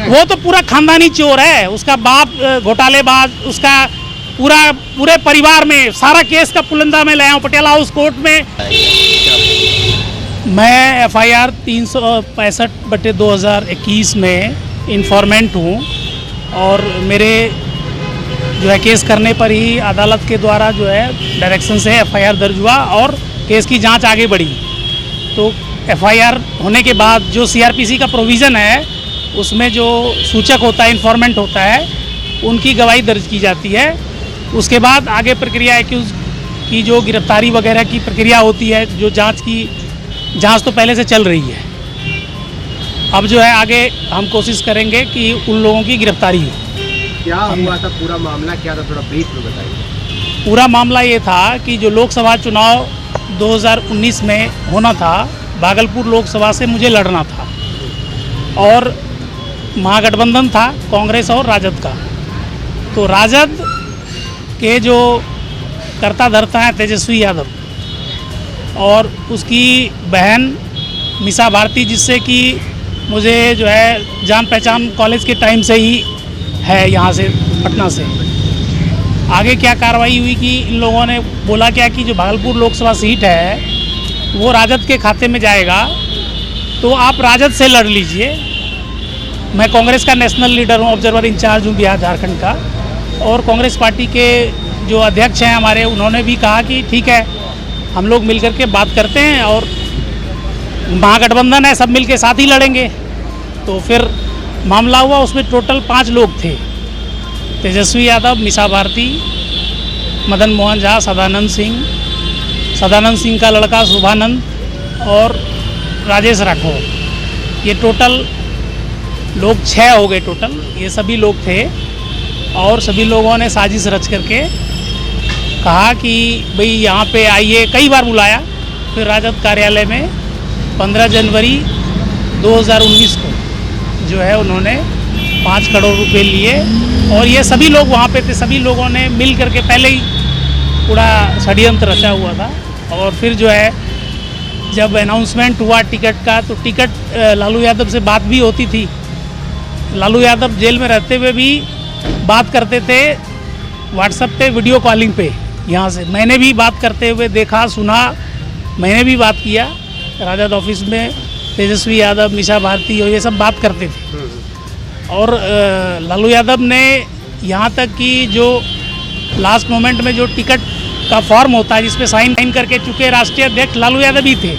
वो तो पूरा खानदानी चोर है, उसका बाप घोटालेबाज, उसका पूरे परिवार में सारा केस का पुलिंदा में लाया हूँ पटियाला हाउस कोर्ट में। मैं FIR 365/2021 में इन्फॉर्मेंट हूँ और मेरे जो है केस करने पर ही अदालत के द्वारा जो है डायरेक्शन से FIR दर्ज हुआ और केस की जांच आगे बढ़ी। तो FIR होने के बाद जो CRPC का प्रोविज़न है उसमें जो सूचक होता है, इन्फॉर्मेंट होता है, उनकी गवाही दर्ज की जाती है। उसके बाद आगे प्रक्रिया एक्यूज की जो गिरफ्तारी वगैरह की प्रक्रिया होती है, जो जांच तो पहले से चल रही है। अब जो है आगे हम कोशिश करेंगे कि उन लोगों की गिरफ्तारी हो। क्या हुआ था, पूरा मामला क्या था, थोड़ा ब्रीफ में बताइए। पूरा मामला ये था कि जो लोकसभा चुनाव 2019 में होना था, भागलपुर लोकसभा से मुझे लड़ना था और महागठबंधन था कांग्रेस और राजद का। तो राजद के जो कर्ता धर्ता हैं तेजस्वी यादव और उसकी बहन मिसा भारती, जिससे कि मुझे जो है जान पहचान कॉलेज के टाइम से ही है, यहाँ से पटना से। आगे क्या कार्रवाई हुई कि इन लोगों ने बोला क्या कि जो भागलपुर लोकसभा सीट है वो राजद के खाते में जाएगा, तो आप राजद से लड़ लीजिए। मैं कांग्रेस का नेशनल लीडर हूँ, ऑब्जर्वर इंचार्ज हूँ बिहार झारखंड का, और कांग्रेस पार्टी के जो अध्यक्ष हैं हमारे, उन्होंने भी कहा कि ठीक है, हम लोग मिलकर के बात करते हैं और महागठबंधन है, सब मिल के साथ ही लड़ेंगे। तो फिर मामला हुआ, उसमें टोटल 5 लोग थे, तेजस्वी यादव, मिसा भारती, मदन मोहन झा, सदानंद सिंह का लड़का शुभानंद और राजेश राठौर। ये टोटल लोग 6 हो गए टोटल, ये सभी लोग थे। और सभी लोगों ने साजिश रच करके कहा कि भाई यहाँ पे आइए, कई बार बुलाया। फिर राजद कार्यालय में 15 जनवरी 2019 को जो है उन्होंने 5 करोड़ रुपए लिए और ये सभी लोग वहाँ पे थे। सभी लोगों ने मिल करके पहले ही पूरा षड्यंत्र रचा हुआ था। और फिर जो है जब अनाउंसमेंट हुआ टिकट का, तो टिकट लालू यादव से बात भी होती थी। लालू यादव जेल में रहते हुए भी बात करते थे व्हाट्सएप पे, वीडियो कॉलिंग पे। यहाँ से मैंने भी बात करते हुए देखा, सुना, मैंने भी बात किया राजद ऑफिस में। तेजस्वी यादव, मिसा भारती और ये सब बात करते थे। और लालू यादव ने यहाँ तक कि जो लास्ट मोमेंट में जो टिकट का फॉर्म होता है जिस पे साइन करके, चूँकि राष्ट्रीय अध्यक्ष लालू यादव ही थे,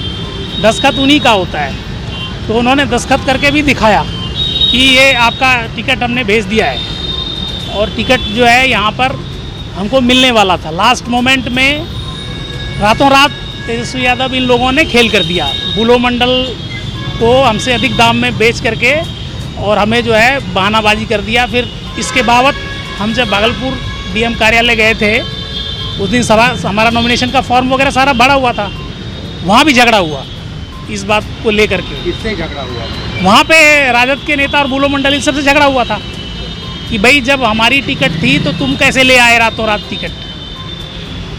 दस्तखत उन्हीं का होता है, तो उन्होंने दस्तखत करके भी दिखाया कि ये आपका टिकट हमने भेज दिया है। और टिकट जो है यहाँ पर हमको मिलने वाला था। लास्ट मोमेंट में रातों रात तेजस्वी यादव इन लोगों ने खेल कर दिया, बुलो मंडल को हमसे अधिक दाम में बेच करके, और हमें जो है बहानाबाजी कर दिया। फिर इसके बावत हम जब भागलपुर DM कार्यालय गए थे, उस दिन हमारा नॉमिनेशन का फॉर्म वगैरह सारा भरा हुआ था, वहाँ भी झगड़ा हुआ इस बात को लेकर के। किससे झगड़ा हुआ? वहाँ पे राजद के नेता और बुलो मंडल इन सबसे झगड़ा हुआ था कि भाई जब हमारी टिकट थी तो तुम कैसे ले आए रातों रात टिकट।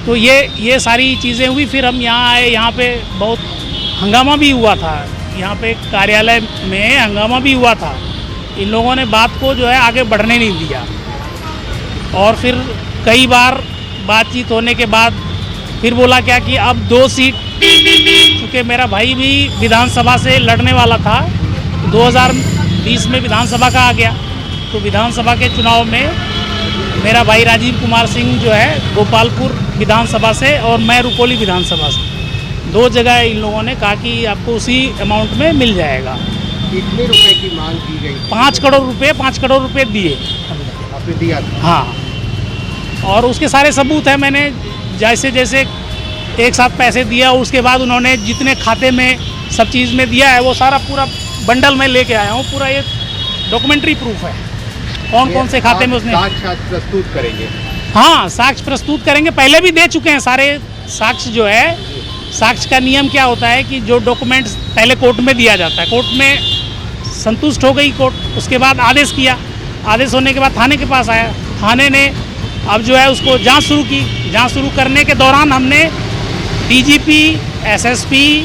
तो ये सारी चीज़ें हुई। फिर हम यहाँ आए, यहाँ पे बहुत हंगामा भी हुआ था, यहाँ पे कार्यालय में हंगामा भी हुआ था। इन लोगों ने बात को जो है आगे बढ़ने नहीं दिया। और फिर कई बार बातचीत होने के बाद फिर बोला क्या कि अब 2 सीट, क्योंकि मेरा भाई भी विधानसभा से लड़ने वाला था, 2020 में विधानसभा का आ गया, तो विधानसभा के चुनाव में मेरा भाई राजीव कुमार सिंह जो है गोपालपुर विधानसभा से और मैं रुपौली विधानसभा से, 2 जगह इन लोगों ने कहा कि आपको उसी अमाउंट में मिल जाएगा। कितने रुपए की मांग की गई? 5 करोड़ रुपए दिए। आपने दिया था? हाँ, और उसके सारे सबूत हैं। मैंने जैसे एक साथ पैसे दिया, उसके बाद उन्होंने जितने खाते में सब चीज़ में दिया है वो सारा पूरा बंडल में लेके आया हूँ। पूरा ये डॉक्यूमेंट्री प्रूफ है, कौन से खाते में उसने। साक्ष्य प्रस्तुत करेंगे? हाँ, साक्ष्य प्रस्तुत करेंगे। पहले भी दे चुके हैं सारे साक्ष्य। जो है साक्ष्य का नियम क्या होता है कि जो डॉक्यूमेंट्स पहले कोर्ट में दिया जाता है, कोर्ट में संतुष्ट हो गई कोर्ट, उसके बाद आदेश किया। आदेश होने के बाद थाने के पास आया, थाने ने अब जो है उसको जांच शुरू की। जांच शुरू करने के दौरान हमने DGP, SSP,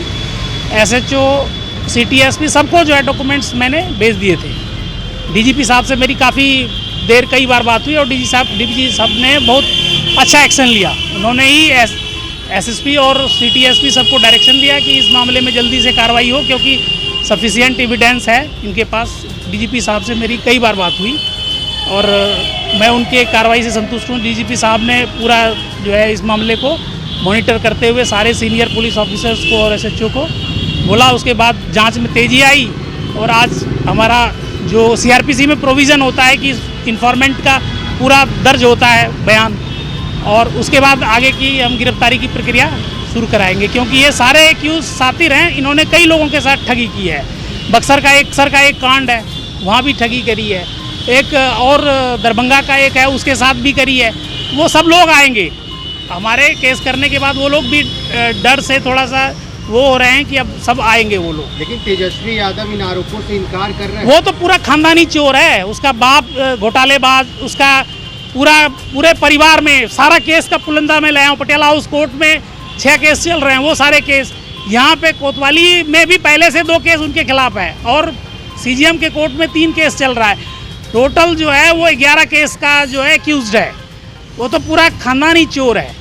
SHO, CTSP सबको जो है डॉक्यूमेंट्स मैंने भेज दिए थे। डीजीपी साहब से मेरी काफ़ी देर कई बार बात हुई और डीजीपी साहब ने बहुत अच्छा एक्शन लिया। उन्होंने ही एसएसपी और सीटीएसपी सबको डायरेक्शन दिया कि इस मामले में जल्दी से कार्रवाई हो, क्योंकि सफिशिएंट एविडेंस है इनके पास। डीजीपी साहब से मेरी कई बार बात हुई और मैं उनके कार्रवाई से संतुष्ट हूँ। डीजीपी साहब ने पूरा जो है इस मामले को मॉनिटर करते हुए सारे सीनियर पुलिस ऑफिसर्स को और एसएचओ को बोला। उसके बाद जांच में तेज़ी आई और आज हमारा जो सीआरपीसी में प्रोविज़न होता है कि इन्फॉर्मेंट का पूरा दर्ज होता है बयान, और उसके बाद आगे की हम गिरफ्तारी की प्रक्रिया शुरू कराएंगे, क्योंकि ये सारे एक्यूज सातिर हैं। इन्होंने कई लोगों के साथ ठगी की है। बक्सर का एक कांड है, वहाँ भी ठगी करी है। एक और दरभंगा का एक है, उसके साथ भी करी है। वो सब लोग आएंगे हमारे केस करने के बाद। वो लोग भी डर से थोड़ा सा वो हो रहे हैं कि अब सब आएंगे वो लोग। लेकिन तेजस्वी यादव इन आरोपों से इनकार कर रहे हैं। वो तो पूरा खानदानी चोर है, उसका बाप घोटालेबाज, उसका पूरे परिवार में सारा केस का पुलिंदा में लाया हूँ। पटियाला हाउस कोर्ट में 6 केस चल रहे हैं, वो सारे केस। यहाँ पे कोतवाली में भी पहले से 2 केस उनके खिलाफ है और सीजीएम के कोर्ट में 3 केस चल रहा है। टोटल जो है वो 11 केस का जो है एक्यूज्ड है। वो तो पूरा खानदानी चोर है।